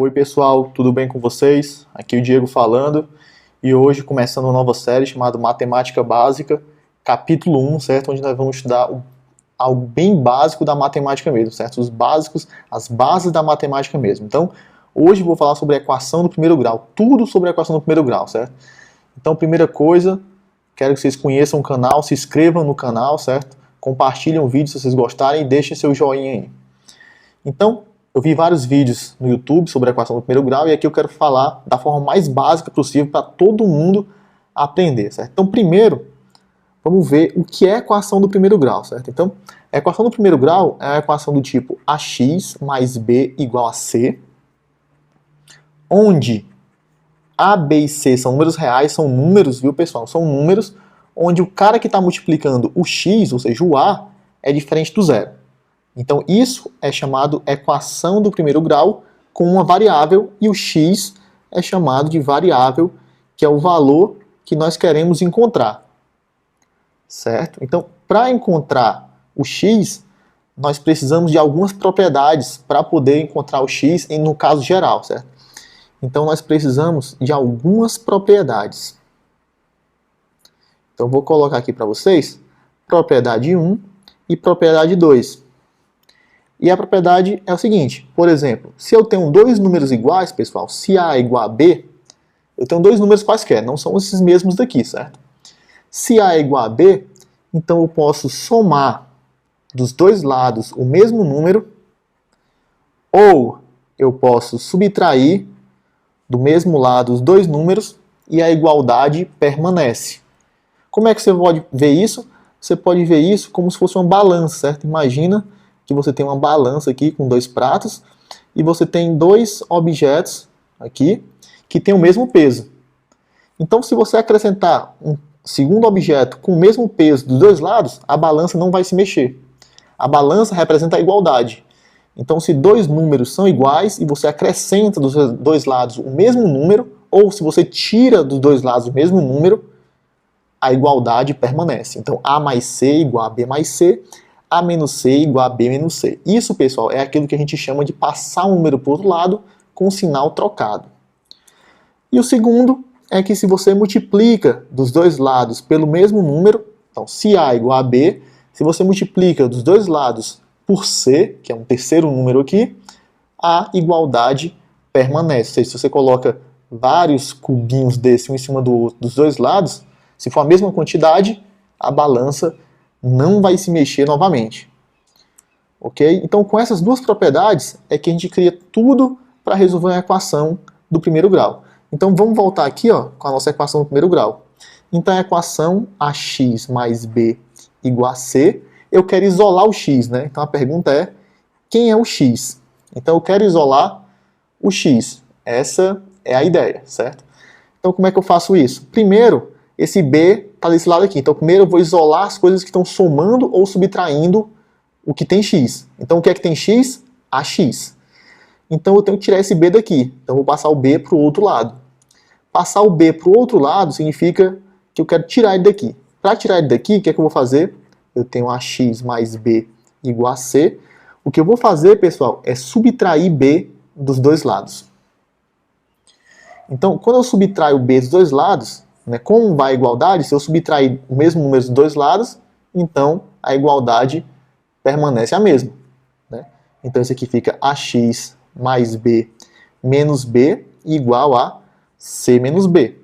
Oi pessoal, tudo bem com vocês? Aqui é o Diego falando e hoje começando uma nova série chamada Matemática Básica, capítulo 1, certo? Onde nós vamos estudar algo bem básico da matemática mesmo, certo? Os básicos, as bases da matemática mesmo. Então, hoje eu vou falar sobre a equação do primeiro grau, tudo sobre a equação do primeiro grau, certo? Então, primeira coisa, quero que vocês conheçam o canal, se inscrevam no canal, certo? Compartilhem o vídeo se vocês gostarem e deixem seu joinha aí. Então, eu vi vários vídeos no YouTube sobre a equação do primeiro grau e aqui eu quero falar da forma mais básica possível para todo mundo aprender, certo? Então, primeiro, vamos ver o que é a equação do primeiro grau, certo? Então, a equação do primeiro grau é a equação do tipo ax mais b igual a c, onde a, b e c são números reais, são números, viu pessoal? São números onde o cara que está multiplicando o x, ou seja, o a, é diferente do zero. Então, isso é chamado equação do primeiro grau com uma variável e o x é chamado de variável, que é o valor que nós queremos encontrar. Certo? Então, para encontrar o x, nós precisamos de algumas propriedades para poder encontrar o x no caso geral, certo? Então, nós precisamos de algumas propriedades. Então, vou colocar aqui para vocês propriedade 1 e propriedade 2. E a propriedade é o seguinte, por exemplo, se eu tenho dois números iguais, pessoal, se A é igual a B, eu tenho dois números quaisquer, não são esses mesmos daqui, certo? Se A é igual a B, então eu posso somar dos dois lados o mesmo número, ou eu posso subtrair do mesmo lado os dois números e a igualdade permanece. Como é que você pode ver isso? Você pode ver isso como se fosse uma balança, certo? Imagina que você tem uma balança aqui com dois pratos e você tem dois objetos aqui que têm o mesmo peso. Então, se você acrescentar um segundo objeto com o mesmo peso dos dois lados, a balança não vai se mexer. A balança representa a igualdade. Então, se dois números são iguais e você acrescenta dos dois lados o mesmo número, ou se você tira dos dois lados o mesmo número, a igualdade permanece. Então, A mais C igual a B mais C, A menos C igual a B menos C. Isso, pessoal, é aquilo que a gente chama de passar um número para o outro lado com o sinal trocado. E o segundo é que se você multiplica dos dois lados pelo mesmo número, então se A igual a B, se você multiplica dos dois lados por C, que é um terceiro número aqui, a igualdade permanece. Ou seja, se você coloca vários cubinhos desse um em cima do outro dos dois lados, se for a mesma quantidade, a balança não vai se mexer novamente. Ok? Então, com essas duas propriedades, é que a gente cria tudo para resolver a equação do primeiro grau. Então, vamos voltar aqui ó, com a nossa equação do primeiro grau. Então, a equação ax mais b igual a c, eu quero isolar o x, né? Então, a pergunta é, quem é o x? Então, eu quero isolar o x. Essa é a ideia, certo? Então, como é que eu faço isso? Primeiro, esse b está desse lado aqui. Então, primeiro eu vou isolar as coisas que estão somando ou subtraindo o que tem x. Então, o que é que tem x? Ax. Então, eu tenho que tirar esse b daqui. Então, eu vou passar o b para o outro lado. Passar o b para o outro lado significa que eu quero tirar ele daqui. Para tirar ele daqui, o que é que eu vou fazer? Eu tenho ax mais b igual a c. O que eu vou fazer, pessoal, é subtrair b dos dois lados. Então, quando eu subtraio b dos dois lados, como vai a igualdade? Se eu subtrair o mesmo número dos dois lados, então a igualdade permanece a mesma. Né? Então isso aqui fica ax mais b menos b igual a c menos b.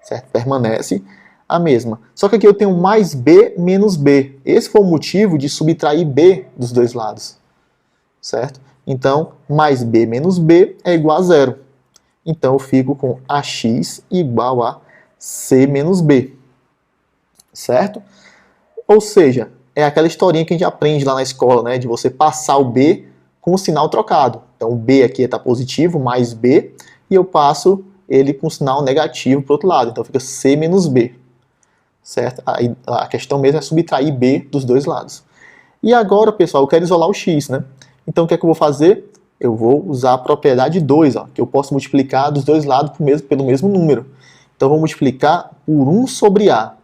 Certo? Permanece a mesma. Só que aqui eu tenho mais b menos b. Esse foi o motivo de subtrair b dos dois lados. Certo? Então, mais b menos b é igual a zero. Então eu fico com ax igual a c menos b, certo? Ou seja, é aquela historinha que a gente aprende lá na escola, né? De você passar o b com o sinal trocado. Então o b aqui está positivo, mais b, e eu passo ele com o sinal negativo para o outro lado. Então fica c menos b, certo? A questão mesmo é subtrair b dos dois lados. E agora, pessoal, eu quero isolar o x, né? Então o que é que eu vou fazer? Eu vou usar a propriedade 2, ó, que eu posso multiplicar dos dois lados pelo mesmo número. Então, eu vou multiplicar por 1 sobre A.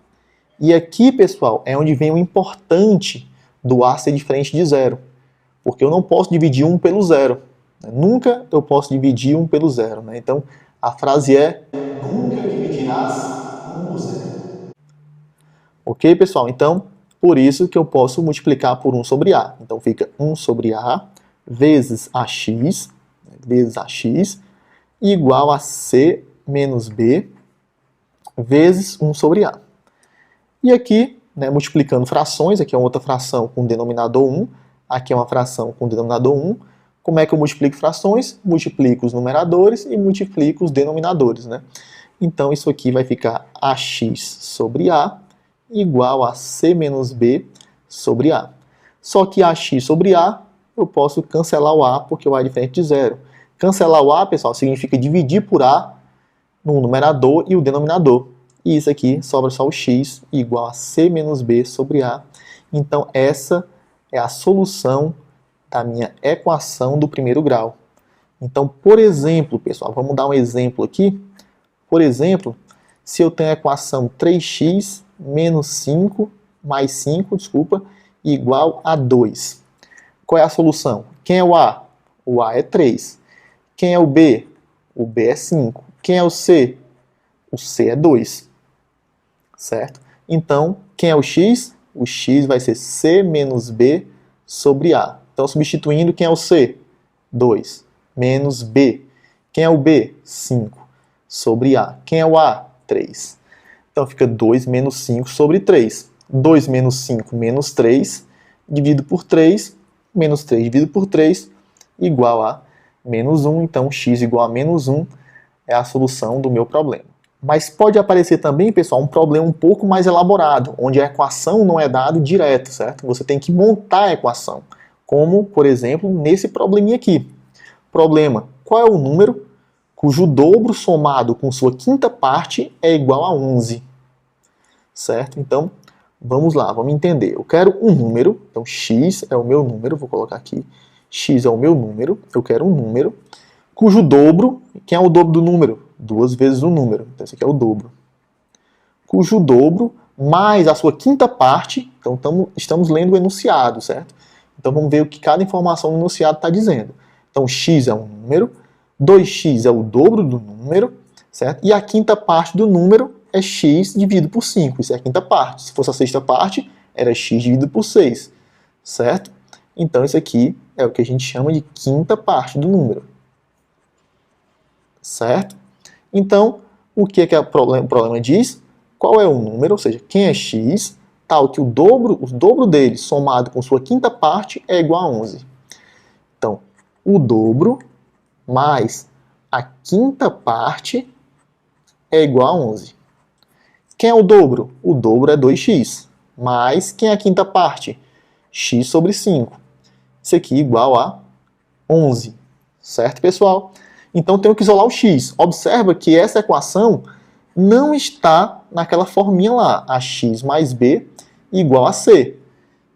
E aqui, pessoal, é onde vem o importante do A ser diferente de zero. Porque eu não posso dividir 1 pelo zero. Nunca eu posso dividir 1 pelo zero, né? Então, a frase é: nunca dividirás 1 por zero. Ok, pessoal? Então, por isso que eu posso multiplicar por 1 sobre A. Então, fica 1 sobre A vezes AX igual a C menos B vezes 1 sobre A. E aqui, né, multiplicando frações, aqui é uma outra fração com denominador 1, aqui é uma fração com denominador 1. Como é que eu multiplico frações? Multiplico os numeradores e multiplico os denominadores, né? Então, isso aqui vai ficar AX sobre A igual a C menos B sobre A. Só que AX sobre A, eu posso cancelar o A, porque o A é diferente de zero. Cancelar o A, pessoal, significa dividir por A no numerador e o denominador. E isso aqui sobra só o x igual a C menos B sobre A. Então, essa é a solução da minha equação do primeiro grau. Então, por exemplo, pessoal, vamos dar um exemplo aqui. Por exemplo, se eu tenho a equação 3x menos 5 mais 5, igual a 2. Qual é a solução? Quem é o A? O A é 3. Quem é o B? O B é 5. Quem é o C? O C é 2. Certo? Então, quem é o x? O x vai ser C menos B sobre A. Então, substituindo, quem é o C? 2. Menos B. Quem é o B? 5. Sobre A. Quem é o A? 3. Então, fica 2 menos 5 sobre 3. 2 menos 5 menos 3, dividido por 3, menos 3 dividido por 3, igual a menos 1. Então, x igual a menos 1 é a solução do meu problema. Mas pode aparecer também, pessoal, um problema um pouco mais elaborado, onde a equação não é dada direto, certo? Você tem que montar a equação, como, por exemplo, nesse probleminha aqui. Problema: qual é o número cujo dobro somado com sua quinta parte é igual a 11? Certo? Então, vamos lá, vamos entender. Eu quero um número, então x é o meu número, vou colocar aqui, x é o meu número, eu quero um número, cujo dobro, quem é o dobro do número? 2 vezes o número, então esse aqui é o dobro. Cujo dobro mais a sua quinta parte, então estamos lendo o enunciado, certo? Então vamos ver o que cada informação no enunciado está dizendo. Então x é um número, 2x é o dobro do número, certo? E a quinta parte do número é x dividido por 5, isso é a quinta parte. Se fosse a sexta parte, era x dividido por 6, certo? Então isso aqui é o que a gente chama de quinta parte do número. Certo? Então, o que o problema diz? Qual é o número, ou seja, quem é x, tal que o dobro dele somado com sua quinta parte é igual a 11. Então, o dobro mais a quinta parte é igual a 11. Quem é o dobro? O dobro é 2x. Mais quem é a quinta parte? X sobre 5. Isso aqui é igual a 11. Certo, pessoal? Então, tenho que isolar o x. Observa que essa equação não está naquela forminha lá, ax mais b igual a c.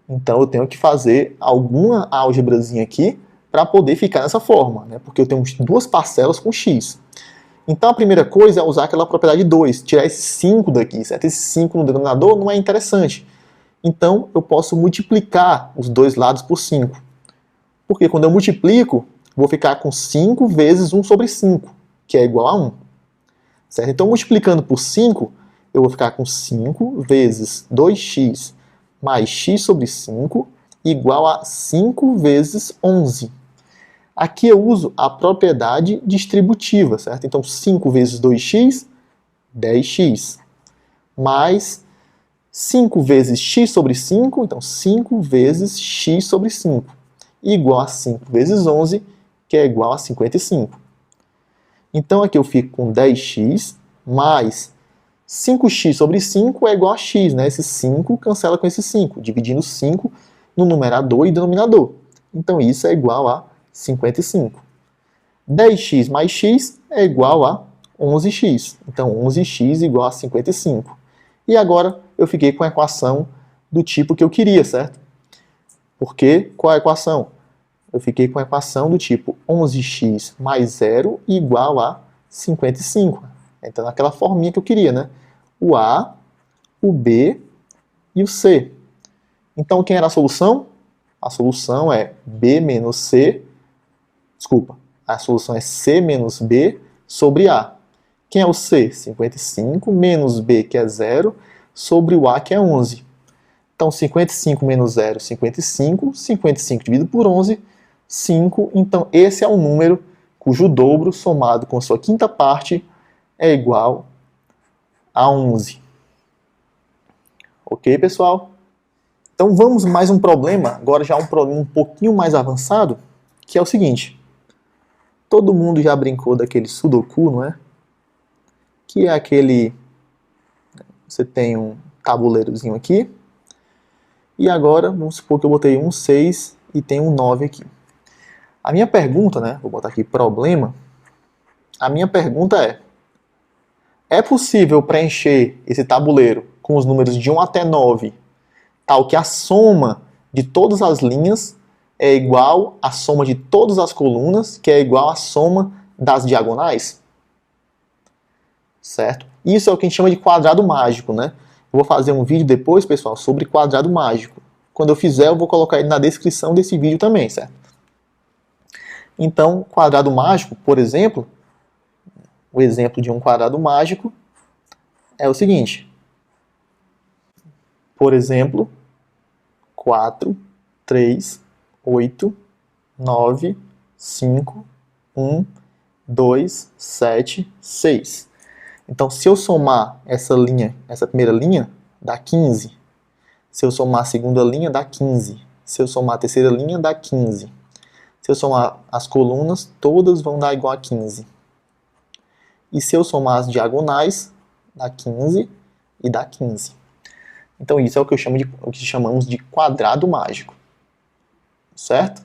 Então, eu tenho que fazer alguma álgebrazinha aqui para poder ficar nessa forma, né? Porque eu tenho duas parcelas com x. Então, a primeira coisa é usar aquela propriedade 2, tirar esse 5 daqui, certo? Esse 5 no denominador não é interessante. Então, eu posso multiplicar os dois lados por 5. Porque quando eu multiplico, vou ficar com 5 vezes 1 sobre 5, que é igual a 1. Certo? Então, multiplicando por 5, eu vou ficar com 5 vezes 2x mais x sobre 5 igual a 5 vezes 11. Aqui eu uso a propriedade distributiva, certo? Então, 5 vezes 2x, 10x. Mais 5 vezes x sobre 5, então 5 vezes x sobre 5. Igual a 5 vezes 11, que é igual a 55. Então, aqui eu fico com 10x mais 5x sobre 5 é igual a x, né? Esse 5 cancela com esse 5, dividindo 5 no numerador e denominador. Então, isso é igual a 55. 10x mais x é igual a 11x. Então, 11x igual a 55. E agora, eu fiquei com a equação do tipo que eu queria, certo? Porque, qual é a equação? Eu fiquei com a equação do tipo 11x mais 0 igual a 55. Então, naquela forminha que eu queria, né? O A, o B e o C. Então, quem era a solução? A solução é B menos C Desculpa, a solução é C menos B sobre A. Quem é o C? 55 menos B, que é 0, sobre o A, que é 11. Então, 55 menos 0, 55. 55 dividido por 11, 5. Então, esse é o número cujo dobro somado com sua quinta parte é igual a 11. Ok, pessoal? Então, vamos mais um problema, agora já um problema um pouquinho mais avançado, que é o seguinte. Todo mundo já brincou daquele Sudoku, não é? Que é aquele... Você tem um tabuleirozinho aqui. E agora, vamos supor que eu botei um 6 e tem um 9 aqui. A minha pergunta, né? Vou botar aqui problema. A minha pergunta é possível preencher esse tabuleiro com os números de 1 até 9, tal que a soma de todas as linhas é igual à soma de todas as colunas, que é igual à soma das diagonais? Certo? Isso é o que a gente chama de quadrado mágico, né? Eu vou fazer um vídeo depois, pessoal, sobre quadrado mágico. Quando eu fizer, eu vou colocar ele na descrição desse vídeo também, certo? Então, quadrado mágico, por exemplo, o exemplo de um quadrado mágico é o seguinte. Por exemplo, 4, 3, 8, 9, 5, 1, 2, 7, 6. Então, se eu somar essa linha, essa primeira linha, dá 15. Se eu somar a segunda linha, dá 15. Se eu somar a terceira linha, dá 15. Se eu somar as colunas, todas vão dar igual a 15. E se eu somar as diagonais, dá 15 e dá 15. Então, isso é o que chamamos de quadrado mágico. Certo?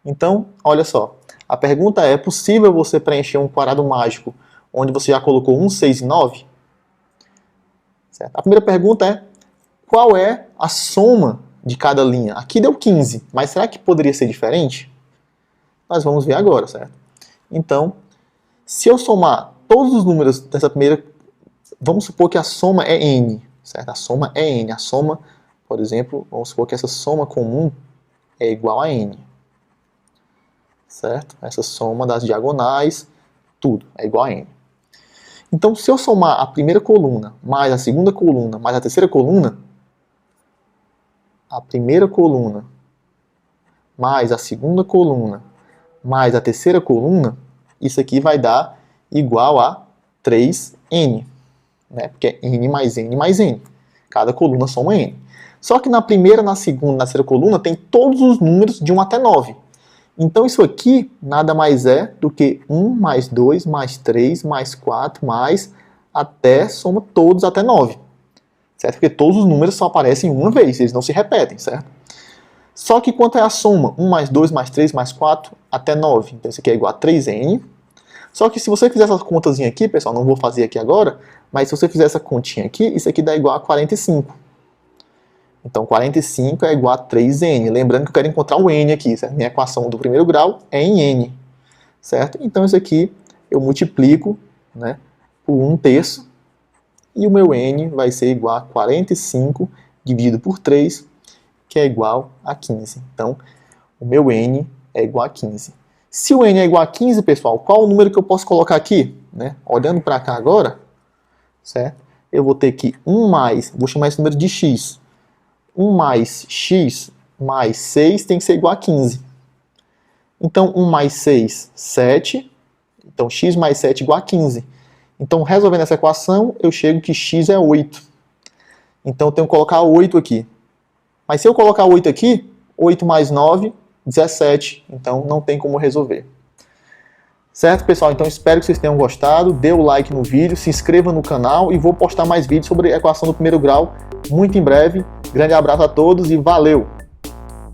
Então, olha só. A pergunta é possível você preencher um quadrado mágico onde você já colocou 1, 6 e 9? Certo? A primeira pergunta é, qual é a soma de cada linha? Aqui deu 15, mas será que poderia ser diferente? Nós vamos ver agora, certo? Então, se eu somar todos os números dessa primeira... Vamos supor que a soma é n, certo? A soma é n. A soma, por exemplo, vamos supor que essa soma comum é igual a n. Certo? Essa soma das diagonais, tudo é igual a n. Então, se eu somar a primeira coluna, mais a segunda coluna, mais a terceira coluna, a primeira coluna, mais a segunda coluna, mais a terceira coluna, isso aqui vai dar igual a 3n. Né? Porque é n mais n mais n. Cada coluna soma n. Só que na primeira, na segunda, na terceira coluna, tem todos os números de 1 até 9. Então, isso aqui nada mais é do que 1 mais 2 mais 3 mais 4 mais até, soma todos até 9. Certo? Porque todos os números só aparecem uma vez, eles não se repetem, certo? Só que quanto é a soma? 1 mais 2 mais 3 mais 4 até 9. Então, isso aqui é igual a 3n. Só que se você fizer essa contazinha aqui, pessoal, não vou fazer aqui agora, mas se você fizer essa continha aqui, isso aqui dá igual a 45. Então, 45 é igual a 3n. Lembrando que eu quero encontrar o n aqui, certo? Minha equação do primeiro grau é em n, certo? Então, isso aqui eu multiplico, né, por 1/3, e o meu n vai ser igual a 45 dividido por 3, que é igual a 15. Então, o meu n é igual a 15. Se o n é igual a 15, pessoal, qual o número que eu posso colocar aqui? Né? Olhando para cá agora, certo? Eu vou ter que 1 mais, vou chamar esse número de x. 1 mais x mais 6 tem que ser igual a 15. Então, 1 mais 6, 7. Então, x mais 7 igual a 15. Então, resolvendo essa equação, eu chego que x é 8. Então, eu tenho que colocar 8 aqui. Mas se eu colocar 8 aqui, 8 mais 9, 17. Então, não tem como resolver. Certo, pessoal? Então, espero que vocês tenham gostado. Dê o like no vídeo, se inscreva no canal e vou postar mais vídeos sobre equação do primeiro grau muito em breve. Grande abraço a todos e valeu!